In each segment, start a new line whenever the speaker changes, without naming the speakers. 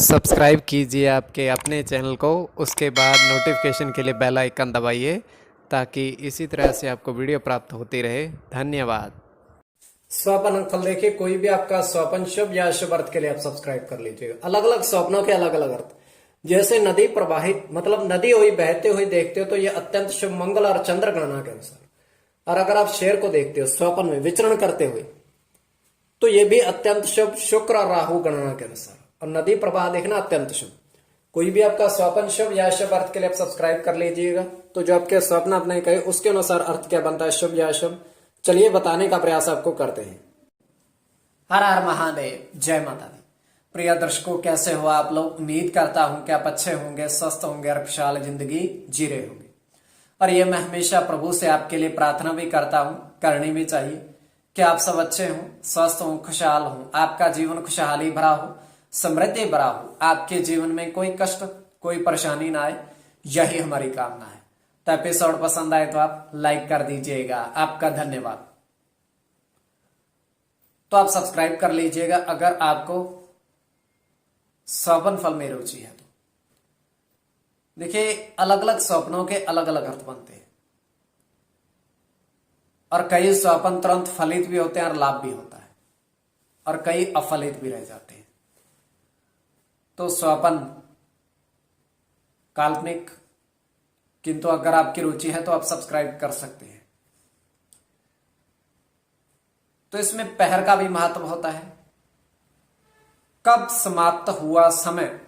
Subscribe कीजिए आपके अपने चैनल को, उसके बाद नोटिफिकेशन के लिए बेल आइकन दबाइए ताकि इसी तरह से आपको वीडियो प्राप्त होती रहे। धन्यवाद।
स्वप्न अंकफल देखिए, कोई भी आपका स्वप्न शुभ या अशुभ अर्थ के लिए आप सब्सक्राइब कर लीजिएगा। अलग अलग स्वप्नों के अलग अलग अर्थ। जैसे नदी प्रवाहित मतलब नदी हुई बहते हुए देखते हो तो यह अत्यंत शुभ मंगल और चंद्र गणना के अनुसार। और अगर आप शेर को देखते हो स्वप्न में विचरण करते हुए तो यह भी अत्यंत शुभ शुक्र और राहु गणना के अनुसार। और नदी प्रवाह देखना अत्यंत शुभ। कोई भी आपका स्वप्न शुभ या अशुभ अर्थ के लिए आप सब्सक्राइब कर लीजिएगा। तो जो आपके स्वप्न आपने कहे उसके अनुसार अर्थ क्या बनता है, शुभ या अशुभ, चलिए बताने का प्रयास आपको करते हैं। हर हर महादेव, जय माता दी। प्रिय दर्शकों, कैसे हो आप लोग? उम्मीद करता हूं कि आप अच्छे होंगे, स्वस्थ होंगे और खुशहाल जिंदगी जी रहे होंगे। और ये मैं हमेशा प्रभु से आपके लिए प्रार्थना भी करता हूं, करनी भी चाहिए कि आप सब अच्छे हों, स्वस्थ हों, खुशहाल हों, आपका जीवन खुशहाली भरा हो, समृद्धि भरा हो, आपके जीवन में कोई कष्ट कोई परेशानी ना आए, यही हमारी कामना है। तो एपिसोड पसंद आए तो आप लाइक कर दीजिएगा, आपका धन्यवाद। तो आप सब्सक्राइब कर लीजिएगा अगर आपको स्वप्न फल में रुचि है तो। देखिए, अलग अलग स्वप्नों के अलग अलग अर्थ बनते हैं और कई स्वप्न तुरंत फलित भी होते हैं और लाभ भी होता है और कई अफलित भी रह जाते हैं। तो स्वप्न काल्पनिक, किंतु अगर आपकी रुचि है तो आप सब्सक्राइब कर सकते हैं। तो इसमें पहर का भी महत्व होता है। कब समाप्त हुआ समय,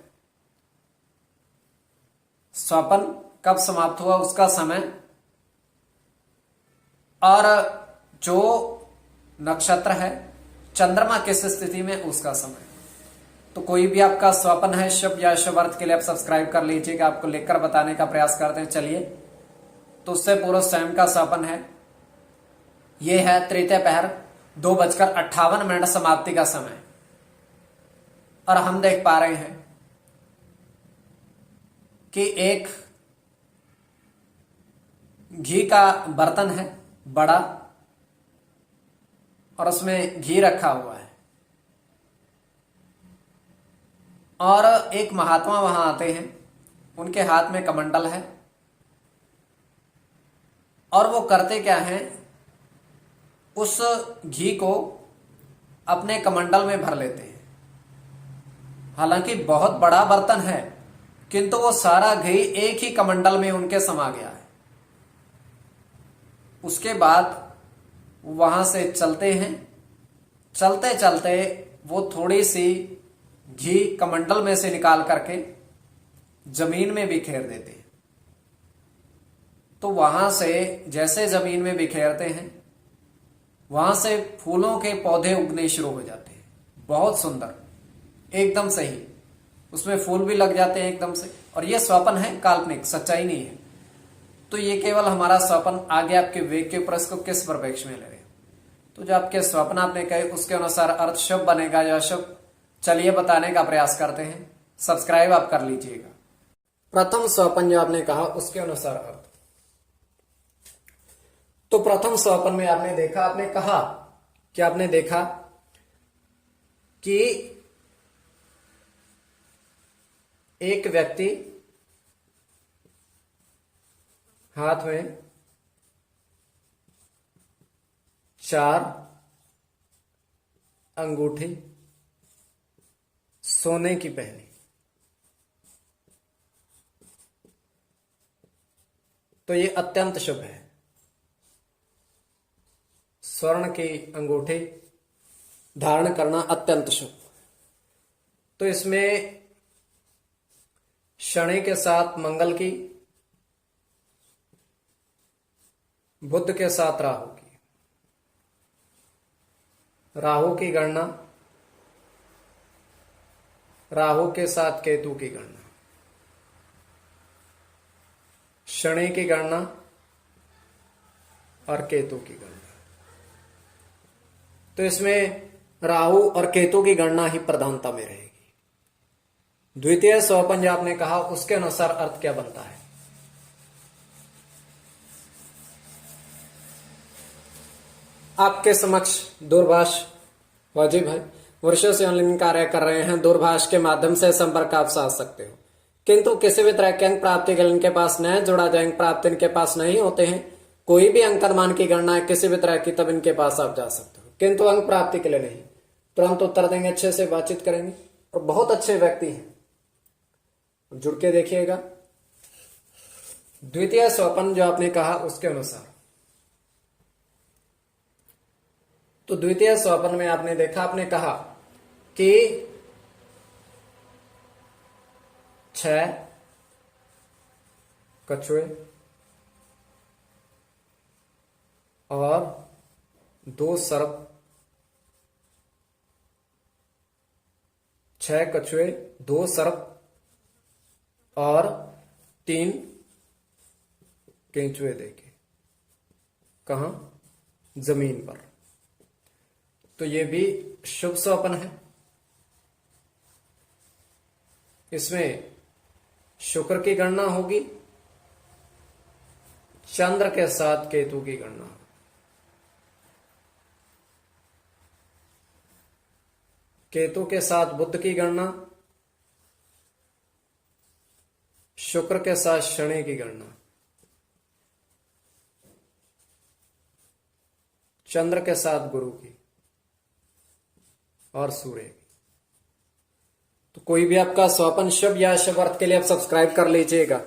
स्वप्न कब समाप्त हुआ उसका समय, और जो नक्षत्र है चंद्रमा किस स्थिति में उसका समय। तो कोई भी आपका स्वप्न है शुभ या अशुभ अर्थ के लिए आप सब्सक्राइब कर लीजिएगा। आपको लिखकर बताने का प्रयास करते हैं। चलिए, तो उससे पूर्व स्वयं का स्वप्न है। यह है तृतीय पहर 2:58 समाप्ति का समय। और हम देख पा रहे हैं कि एक घी का बर्तन है बड़ा और उसमें घी रखा हुआ है। और एक महात्मा वहां आते हैं, उनके हाथ में कमंडल है और वो करते क्या हैं, उस घी को अपने कमंडल में भर लेते हैं। हालांकि बहुत बड़ा बर्तन है किंतु वो सारा घी एक ही कमंडल में उनके समा गया है। उसके बाद वहां से चलते हैं, चलते चलते वो थोड़ी सी घी कमंडल में से निकाल करके जमीन में बिखेर देते हैं। तो वहां से जैसे जमीन में बिखेरते हैं वहां से फूलों के पौधे उगने शुरू हो जाते हैं। बहुत सुंदर, एकदम सही, उसमें फूल भी लग जाते हैं एकदम से। और ये स्वप्न है काल्पनिक, सच्चाई नहीं है। तो ये केवल हमारा स्वप्न, आगे आपके वेग के ऊपर इसको किस परिप्रेक्ष्य में ले रहे हैं। तो जो आपके स्वप्न आपने कहे उसके अनुसार अर्थ शुभ बनेगा या अशुभ, चलिए बताने का प्रयास करते हैं। सब्सक्राइब आप कर लीजिएगा। प्रथम स्वप्न जो आपने कहा उसके अनुसार अर्थ। तो प्रथम स्वप्न में आपने देखा, आपने कहा कि आपने देखा कि एक व्यक्ति हाथ में 4 अंगूठी सोने की पहनी। तो ये अत्यंत शुभ है। स्वर्ण की अंगूठी धारण करना अत्यंत शुभ। तो इसमें शनि के साथ मंगल की, बुध के साथ राहु की, राहु की गणना, राहु के साथ केतु की गणना, शनि की गणना और केतु की गणना। तो इसमें राहु और केतु की गणना ही प्रधानता में रहेगी। द्वितीय स्वप्न जो आपने कहा उसके अनुसार अर्थ क्या बनता है। आपके समक्ष दूरभाष वाजिब है, वर्षों से ऑनलाइन कार्य कर रहे हैं, दूरभाष के माध्यम से संपर्क आप साध सकते हो। किंतु किसी भी तरह के अंक प्राप्ति के लिए इनके पास न जुड़ा जाए, अंक प्राप्ति इनके पास नहीं होते हैं, कोई भी अंक अनुमान की गणना है किसी भी तरह की, तब इनके पास आप जा सकते हो, किंतु अंक प्राप्ति के लिए नहीं। तुरंत उत्तर देंगे, अच्छे से बातचीत करेंगे और बहुत अच्छे व्यक्ति हैं, जुड़ के देखिएगा। द्वितीय स्वप्न जो आपने कहा उसके अनुसार, तो द्वितीय स्वप्न में आपने देखा, आपने कहा कि 6 कछुए और 2 सर्प, 6 कछुए, 2 सर्प और 3 केंचुए देखे। कहां? जमीन पर। तो ये भी शुभ स्वप्न है। इसमें शुक्र की गणना होगी, चंद्र के साथ केतु की गणना, केतु के साथ बुध की गणना, शुक्र के साथ शनि की गणना, चंद्र के साथ गुरु की और सूर्य की। तो कोई भी आपका स्वप्न शुभ या शुभ अर्थ के लिए आप सब्सक्राइब कर लीजिएगा।